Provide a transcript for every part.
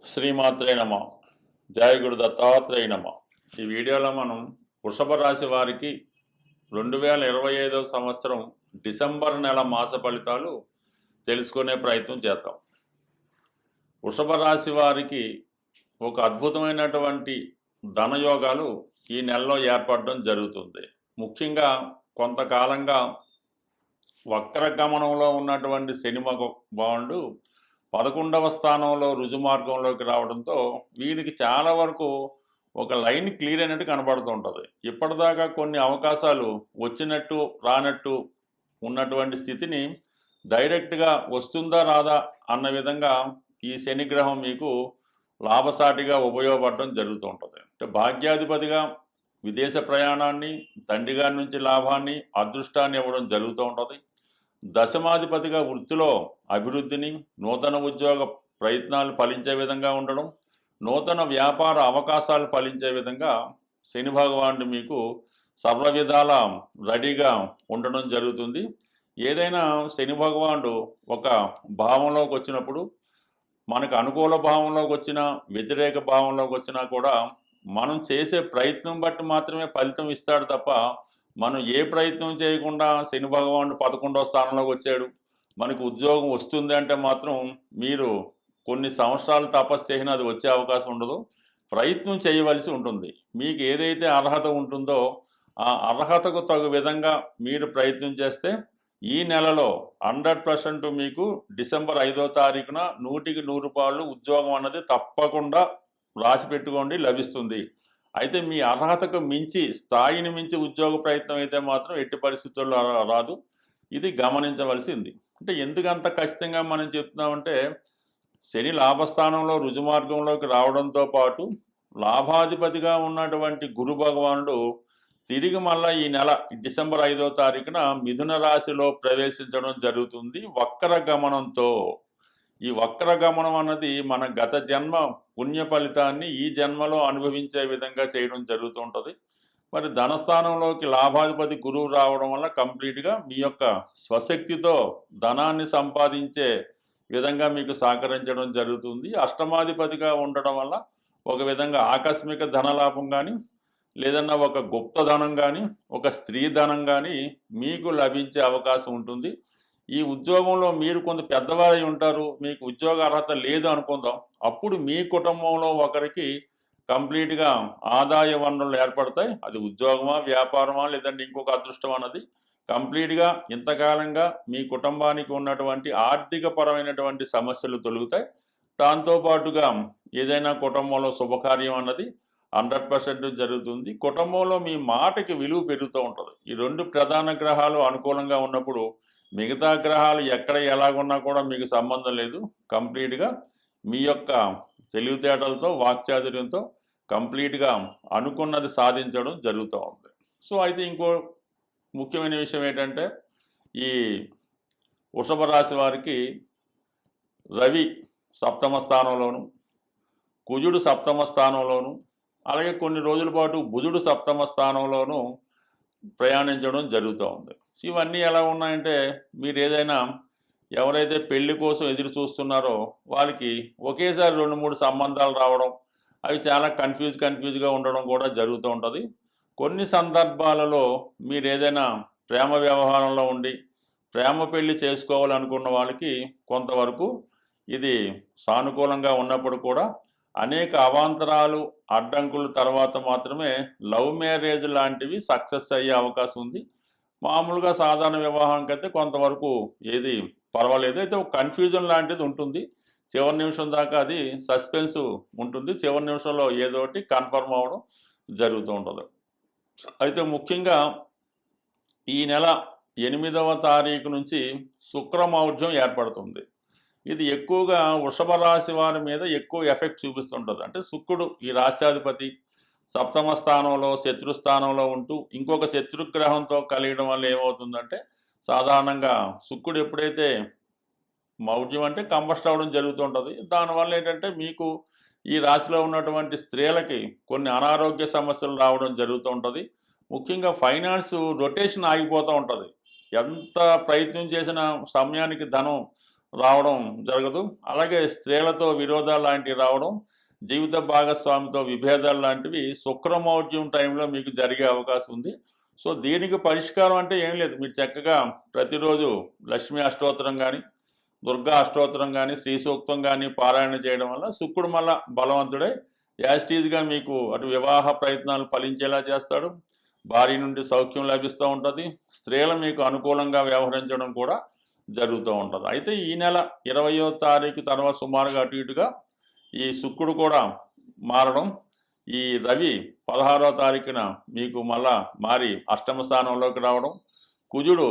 శ్రీమాత్రే నమ. జయ గురు దత్తాత్రేయ నమ. ఈ వీడియోలో మనం వృషభ రాశి వారికి 2025 సంవత్సరం డిసెంబర్ నెల మాస ఫలితాలు తెలుసుకునే ప్రయత్నం చేద్దాం. వృషభ రాశి వారికి ఒక అద్భుతమైనటువంటి ధనయోగాలు ఈ నెలలో ఏర్పడడం జరుగుతుంది. ముఖ్యంగా కొంతకాలంగా వక్రగమనంలో ఉన్నటువంటి శని భగవానుడు 11వ స్థానంలో రుజుమార్గంలోకి రావడంతో వీరికి చాలా వరకు ఒక లైన్ క్లియర్ అయినట్టు కనబడుతూ ఉంటుంది. ఇప్పటిదాకా కొన్ని అవకాశాలు వచ్చినట్టు రానట్టు ఉన్నటువంటి స్థితిని డైరెక్ట్గా వస్తుందా రాదా అన్న విధంగా ఈ శనిగ్రహం మీకు లాభసాటిగా ఉపయోగపడడం జరుగుతూ ఉంటుంది. అంటే భాగ్యాధిపతిగా విదేశ ప్రయాణాన్ని, తండ్రి గారి నుంచి లాభాన్ని, అదృష్టాన్ని ఇవ్వడం జరుగుతూ ఉంటుంది. దశమాధిపతిగా వృత్తిలో అభివృద్ధిని, నూతన ఉద్యోగ ప్రయత్నాలు ఫలించే విధంగా ఉండడం, నూతన వ్యాపార అవకాశాలు ఫలించే విధంగా శని భగవానుడు మీకు సర్వ విధాల రెడీగా ఉండడం జరుగుతుంది. ఏదైనా శని భగవానుడు ఒక భావంలోకి వచ్చినప్పుడు మనకు అనుకూల భావంలోకి వచ్చినా వ్యతిరేక భావంలోకి వచ్చినా కూడా మనం చేసే ప్రయత్నం బట్టి మాత్రమే ఫలితం ఇస్తాడు తప్ప మనం ఏ ప్రయత్నం చేయకుండా శని భగవానుడు 11వ స్థానంలోకి వచ్చాడు, మనకు ఉద్యోగం వస్తుంది అంటే మాత్రం మీరు కొన్ని సంవత్సరాలు తపస్సు చేసినా అది వచ్చే అవకాశం ఉండదు. ప్రయత్నం చేయవలసి ఉంటుంది. మీకు ఏదైతే అర్హత ఉంటుందో ఆ అర్హతకు తగు విధంగా మీరు ప్రయత్నం చేస్తే ఈ నెలలో 100% మీకు డిసెంబర్ 5వ తారీఖున 100కి 100 ఉద్యోగం అన్నది తప్పకుండా రాసి పెట్టుకోండి, లభిస్తుంది. అయితే మీ అర్హతకు మించి, స్థాయిని మించి ఉద్యోగ ప్రయత్నం అయితే మాత్రం ఎట్టి పరిస్థితుల్లో రాదు. ఇది గమనించవలసింది. అంటే ఎందుకంత ఖచ్చితంగా మనం చెప్తున్నామంటే శని లాభస్థానంలో రుజుమార్గంలోకి రావడంతో పాటు లాభాధిపతిగా ఉన్నటువంటి గురు భగవానుడు తిరిగి మళ్ళీ ఈ నెల డిసెంబర్ 5వ తారీఖున మిథున రాశిలో ప్రవేశించడం జరుగుతుంది వక్ర గమనంతో. ఈ వక్రగమనం అన్నది మన గత జన్మ పుణ్య ఫలితాన్ని ఈ జన్మలో అనుభవించే విధంగా చేయడం జరుగుతూ ఉంటుంది. మరి ధనస్థానంలోకి లాభాధిపతి గురువు రావడం వల్ల కంప్లీట్గా మీ యొక్క స్వశక్తితో ధనాన్ని సంపాదించే విధంగా మీకు సహకరించడం జరుగుతుంది. అష్టమాధిపతిగా ఉండడం వల్ల ఒక విధంగా ఆకస్మిక ధనలాభం కానీ, లేదన్నా ఒక గుప్త ధనం కానీ, ఒక స్త్రీ ధనం కానీ మీకు లభించే అవకాశం ఉంటుంది. ఈ ఉద్యోగంలో మీరు కొంత పెద్దవారై ఉంటారు, మీకు ఉద్యోగ అర్హత లేదు అనుకుందాం. అప్పుడు మీ కుటుంబంలో ఒకరికి కంప్లీట్గా ఆదాయ వనరులు ఏర్పడతాయి. అది ఉద్యోగమా, వ్యాపారమా, లేదంటే ఇంకొక అదృష్టం అన్నది కంప్లీట్గా ఇంతకాలంగా మీ కుటుంబానికి ఉన్నటువంటి ఆర్థిక పరమైనటువంటి సమస్యలు తొలుగుతాయి. దాంతోపాటుగా ఏదైనా కుటుంబంలో శుభకార్యం అన్నది 100% జరుగుతుంది. కుటుంబంలో మీ మాటకి విలువ పెరుగుతూ ఉంటుంది. ఈ రెండు ప్రధాన గ్రహాలు అనుకూలంగా ఉన్నప్పుడు మిగతా గ్రహాలు ఎక్కడ ఎలాగున్నా కూడా మీకు సంబంధం లేదు. కంప్లీట్గా మీ యొక్క తెలివితేటలతో, వాక్చాతుర్యంతో కంప్లీట్గా అనుకున్నది సాధించడం జరుగుతూ ఉంది. సో అయితే ఇంకో ముఖ్యమైన విషయం ఏంటంటే ఈ వృషభ రాశి వారికి రవి 7వ స్థానంలోను, కుజుడు 7వ స్థానంలోను, అలాగే కొన్ని రోజుల పాటు బుధుడు 7వ స్థానంలోను ప్రయాణించడం జరుగుతూ ఉంది. ఇవన్నీ ఎలా ఉన్నాయంటే మీరు ఏదైనా ఎవరైతే పెళ్లి కోసం ఎదురు చూస్తున్నారో వాళ్ళకి ఒకేసారి 2-3 సంబంధాలు రావడం, అవి చాలా కన్ఫ్యూజ్గా ఉండడం కూడా జరుగుతూ ఉంటుంది. కొన్ని సందర్భాలలో మీరు ఏదైనా ప్రేమ వ్యవహారంలో ఉండి ప్రేమ పెళ్లి చేసుకోవాలనుకున్న వాళ్ళకి కొంతవరకు ఇది సానుకూలంగా ఉన్నప్పుడు కూడా అనేక అవాంతరాలు, అడ్డంకుల తర్వాత మాత్రమే లవ్ మ్యారేజ్ లాంటివి సక్సెస్ అయ్యే అవకాశం ఉంది. మామూలుగా సాధారణ వివాహానికి అయితే కొంతవరకు ఏది పర్వాలేదు. అయితే ఒక కన్ఫ్యూజన్ లాంటిది ఉంటుంది. చివరి నిమిషం దాకా అది సస్పెన్స్ ఉంటుంది. చివరి నిమిషంలో ఏదో ఒకటి కన్ఫర్మ్ అవ్వడం జరుగుతూ ఉంటుంది. అయితే ముఖ్యంగా ఈ నెల 8వ తారీఖు నుంచి శుక్రమౌఢ్యం ఏర్పడుతుంది. ఇది ఎక్కువగా వృషభ రాశి వారి మీద ఎక్కువ ఎఫెక్ట్ చూపిస్తుంటుంది. అంటే శుక్రుడు ఈ రాశ్యాధిపతి 7వ స్థానంలో శత్రుస్థానంలో ఉంటూ ఇంకొక శత్రుగ్రహంతో కలియడం వల్ల ఏమవుతుందంటే సాధారణంగా శుక్రుడు ఎప్పుడైతే మౌఢ్యం అంటే కంబస్ట్ అవ్వడం జరుగుతుంటుంది. దానివల్ల ఏంటంటే మీకు ఈ రాశిలో ఉన్నటువంటి స్త్రీలకి కొన్ని అనారోగ్య సమస్యలు రావడం జరుగుతూ ఉంటుంది. ముఖ్యంగా ఫైనాన్స్ రొటేషన్ ఆగిపోతూ ఉంటుంది. ఎంత ప్రయత్నం చేసిన సమయానికి ధనం రావడం జరగదు. అలాగే స్త్రీలతో విరోధాలు లాంటివి రావడం, జీవిత భాగస్వామితో విభేదాలు లాంటివి శుక్రమౌఢ్యం టైంలో మీకు జరిగే అవకాశం ఉంది. సో దీనికి పరిష్కారం అంటే ఏం లేదు. మీరు చక్కగా ప్రతిరోజు లక్ష్మీ అష్టోత్తరం కానీ, దుర్గా అష్టోత్తరం కానీ, శ్రీ సూక్తం కానీ పారాయణ చేయడం వల్ల శుక్రుడు మళ్ళా బలవంతుడై యాస్టీజ్గా మీకు అటు వివాహ ప్రయత్నాలు ఫలించేలా చేస్తాడు. భార్య నుండి సౌఖ్యం లభిస్తూ ఉంటుంది. స్త్రీలు మీకు అనుకూలంగా వ్యవహరించడం కూడా జరుగుతూ ఉంటుంది. అయితే ఈ నెల 20వ తారీఖు తర్వాత సుమారుగా అటు ఇటుగా ఈ శుక్రుడు కూడా మారడం, ఈ రవి 16వ తారీఖున మీకు మళ్ళా మారి అష్టమ స్థానంలోకి రావడం, కుజుడు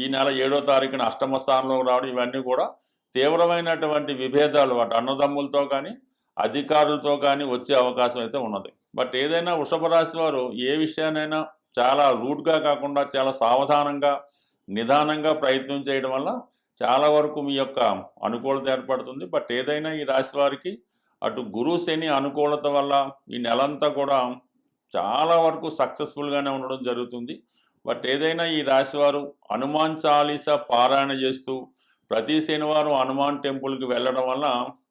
ఈ నెల 7వ తారీఖున అష్టమ స్థానంలోకి రావడం, ఇవన్నీ కూడా తీవ్రమైనటువంటి విభేదాలు అటు అన్నదమ్ములతో కానీ అధికారులతో కానీ వచ్చే అవకాశం అయితే ఉన్నది. బట్ ఏదైనా వృషభ రాశి వారు ఏ విషయానైనా చాలా రూడ్గా కాకుండా చాలా సావధానంగా నిదానంగా ప్రయత్నం చేయడం వల్ల చాలా వరకు మీ యొక్క అనుకూలత ఏర్పడుతుంది. బట్ ఏదైనా ఈ రాశి వారికి అటు గురు శని అనుకూలత వల్ల ఈ నెలంతా కూడా చాలా వరకు సక్సెస్ఫుల్గానే ఉండడం జరుగుతుంది. బట్ ఏదైనా ఈ రాశి వారు హనుమాన్ చాలీసా పారాయణ చేస్తూ ప్రతి శనివారం హనుమాన్ టెంపుల్కి వెళ్ళడం వల్ల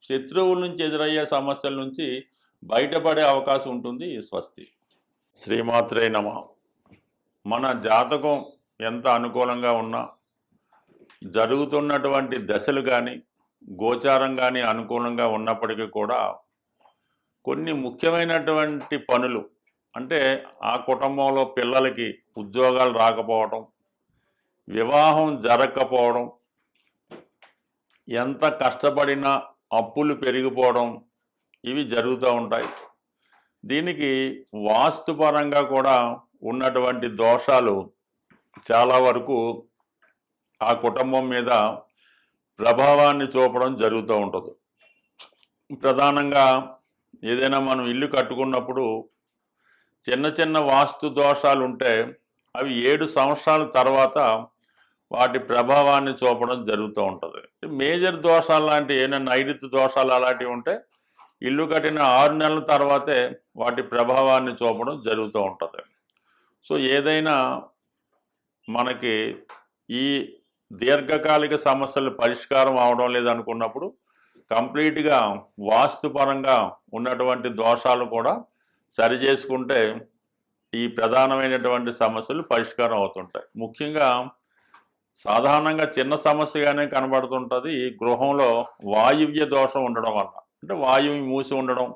శత్రువుల నుంచి ఎదురయ్యే సమస్యల నుంచి బయటపడే అవకాశం ఉంటుంది. స్వస్తి. శ్రీమాత్రే నమః. మన జాతకం ఎంత అనుకూలంగా ఉన్నా జరుగుతున్నటువంటి దశలు కానీ గోచారం కానీ అనుకూలంగా ఉన్నప్పటికీ కూడా కొన్ని ముఖ్యమైనటువంటి పనులు, అంటే ఆ కుటుంబంలో పిల్లలకి ఉద్యోగాలు రాకపోవడం, వివాహం జరగకపోవడం, ఎంత కష్టపడినా అప్పులు పెరిగిపోవడం, ఇవి జరుగుతూ ఉంటాయి. దీనికి వాస్తుపరంగా కూడా ఉన్నటువంటి దోషాలు చాలా వరకు ఆ కుటుంబం మీద ప్రభావాన్ని చూపడం జరుగుతూ ఉంటుంది. ప్రధానంగా ఏదైనా మనం ఇల్లు కట్టుకున్నప్పుడు చిన్న చిన్న వాస్తు దోషాలు ఉంటే అవి 7 సంవత్సరాల తర్వాత వాటి ప్రభావాన్ని చూపడం జరుగుతూ ఉంటుంది. మేజర్ దోషాలు లాంటి ఏమైనా నైరుతి దోషాలు అలాంటివి ఉంటే ఇల్లు కట్టిన 6 నెలల తర్వాతే వాటి ప్రభావాన్ని చూపడం జరుగుతూ ఉంటుంది. సో ఏదైనా మనకి ఈ దీర్ఘకాలిక సమస్యలు పరిష్కారం అవడం లేదనుకున్నప్పుడు కంప్లీట్గా వాస్తుపరంగా ఉన్నటువంటి దోషాలు కూడా సరి చేసుకుంటే ఈ ప్రధానమైనటువంటి సమస్యలు పరిష్కారం అవుతుంటాయి. ముఖ్యంగా సాధారణంగా చిన్న సమస్యగానే కనబడుతుంటుంది. ఈ గృహంలో వాయువ్య దోషం ఉండడం వల్ల, అంటే వాయువు మూసి ఉండడం,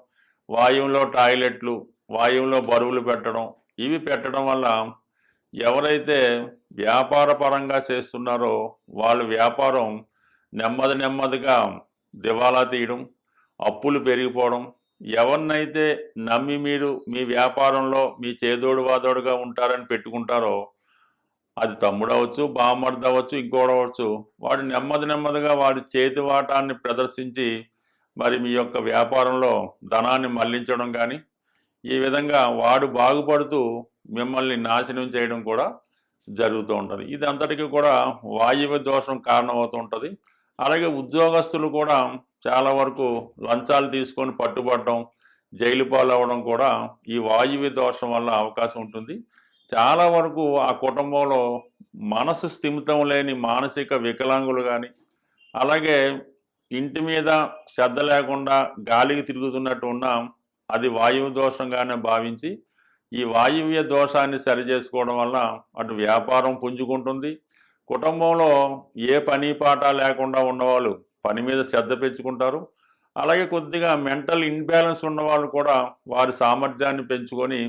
వాయువులో టాయిలెట్లు, వాయువులో బరువులు పెట్టడం, ఇవి పెట్టడం వల్ల ఎవరైతే వ్యాపార పరంగా చేస్తున్నారో వాళ్ళ వ్యాపారం నెమ్మదిగా దివాలా తీయడం, అప్పులు పెరిగిపోవడం, ఎవరినైతే నమ్మి మీరు మీ వ్యాపారంలో మీ చేదోడు వాదోడుగా ఉంటారని పెట్టుకుంటారో అది తమ్ముడు అవ్వచ్చు, బామ్మర్ది అవ్వచ్చు, ఇంకోటి అవ్వచ్చు, వాడు నెమ్మదిగా వాడి చేతి వాటాన్ని ప్రదర్శించి మరి మీ యొక్క వ్యాపారంలో ధనాన్ని మళ్లించడం కానీ, ఈ విధంగా వాడు బాగుపడుతూ మిమ్మల్ని నాశనం చేయడం కూడా జరుగుతూ ఉంటుంది. ఇది అంతటికీ కూడా వాయువ్య దోషం కారణమవుతూ ఉంటుంది. అలాగే ఉద్యోగస్తులు కూడా చాలా వరకు లంచాలు తీసుకొని పట్టుబడడం, జైలు పాలవడం కూడా ఈ వాయువ్య దోషం వల్ల అవకాశం ఉంటుంది. చాలా వరకు ఆ కుటుంబంలో మనసు స్థిమితం లేని మానసిక వికలాంగులు కానీ, అలాగే ఇంటి మీద శ్రద్ధ లేకుండా గాలికి తిరుగుతున్నట్టు ఉన్నా అది వాయువు దోషంగానే భావించి ఈ వాయువ్య దోషాన్ని సరిచేసుకోవడం వల్ల అటు వ్యాపారం పుంజుకుంటుంది. కుటుంబంలో ఏ పని పాట లేకుండా ఉన్నవాళ్ళు పని మీద శ్రద్ధ పెంచుకుంటారు. అలాగే కొద్దిగా మెంటల్ ఇన్బ్యాలెన్స్ ఉన్నవాళ్ళు కూడా వారి సామర్థ్యాన్ని పెంచుకొని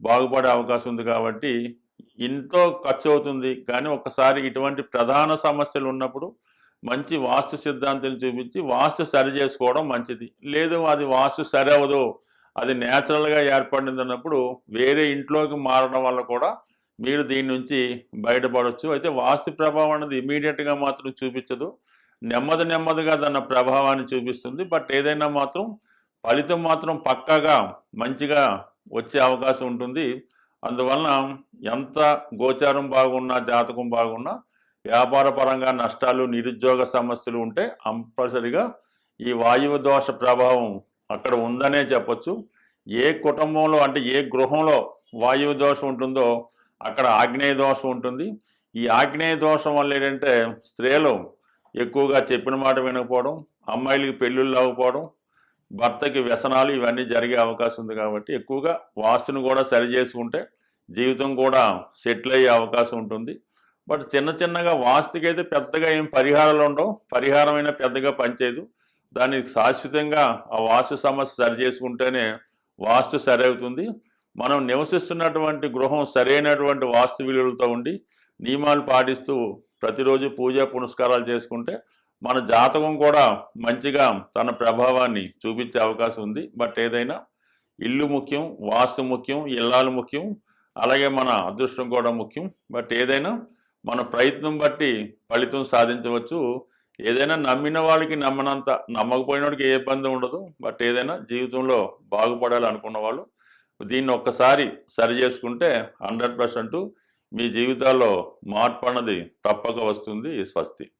బాగుపడే అవకాశం ఉంది. కాబట్టి ఎంతో ఖర్చు అవుతుంది. కానీ ఒక్కసారి ఇటువంటి ప్రధాన సమస్యలు ఉన్నప్పుడు మంచి వాస్తు సిద్ధాంతం చూపించి వాస్తు సరి చేసుకోవడం మంచిది. లేదు అది వాస్తు సరి అవ్వదు, అది న్యాచురల్గా ఏర్పడింది అన్నప్పుడు వేరే ఇంట్లోకి మారడం వల్ల కూడా మీరు దీని నుంచి బయటపడవచ్చు. అయితే వాస్తు ప్రభావం అనేది ఇమీడియట్గా మాత్రం చూపించదు, నెమ్మదిగా దాని ప్రభావాన్ని చూపిస్తుంది. బట్ ఏదైనా మాత్రం ఫలితం మాత్రం పక్కాగా మంచిగా వచ్చే అవకాశం ఉంటుంది. అందువలన ఎంత గోచారం బాగున్నా జాతకం బాగున్నా వ్యాపార పరంగా నష్టాలు నిరుద్యోగ సమస్యలు ఉంటే కంపల్సరిగా ఈ వాయువు దోష ప్రభావం అక్కడ ఉందనే చెప్పచ్చు. ఏ కుటుంబంలో అంటే ఏ గృహంలో వాయువు దోషం ఉంటుందో అక్కడ ఆగ్నేయ దోషం ఉంటుంది. ఈ ఆగ్నేయ దోషం వల్ల ఏంటంటే స్త్రీలు ఎక్కువగా చెప్పిన మాట వినకపోవడం, అమ్మాయిలకి పెళ్ళిళ్ళు అవ్వకపోవడం, భర్తకి వ్యసనాలు ఇవన్నీ జరిగే అవకాశం ఉంది. కాబట్టి ఎక్కువగా వాస్తుని కూడా సరి చేసుకుంటే జీవితం కూడా సెటిల్ అయ్యే అవకాశం ఉంటుంది. బట్ చిన్న చిన్నగా వాస్తుకైతే పెద్దగా ఏం పరిహారాలు ఉండవు. పరిహారమైనా పెద్దగా పనిచేయదు. దానికి శాశ్వతంగా ఆ వాస్తు సమస్య సరి చేసుకుంటేనే వాస్తు సరి అవుతుంది. మనం నివసిస్తున్నటువంటి గృహం సరైనటువంటి వాస్తు విలువలతో ఉండి నియమాలు పాటిస్తూ ప్రతిరోజు పూజ పునస్కారాలు చేసుకుంటే మన జాతకం కూడా మంచిగా తన ప్రభావాన్ని చూపించే అవకాశం ఉంది. బట్ ఏదైనా ఇల్లు ముఖ్యం, వాస్తు ముఖ్యం, ఇల్లాలు ముఖ్యం, అలాగే మన అదృష్టం కూడా ముఖ్యం. బట్ ఏదైనా మన ప్రయత్నం బట్టి ఫలితం సాధించవచ్చు. ఏదైనా నమ్మిన వాళ్ళకి నమ్మనంత, నమ్మకపోయిన వాడికి ఏ ఇబ్బంది ఉండదు. బట్ ఏదైనా జీవితంలో బాగుపడాలి అనుకున్న వాళ్ళు దీన్ని ఒక్కసారి సరి చేసుకుంటే 100% మీ జీవితాల్లో మార్పు అన్నది తప్పక వస్తుంది. స్వస్తి.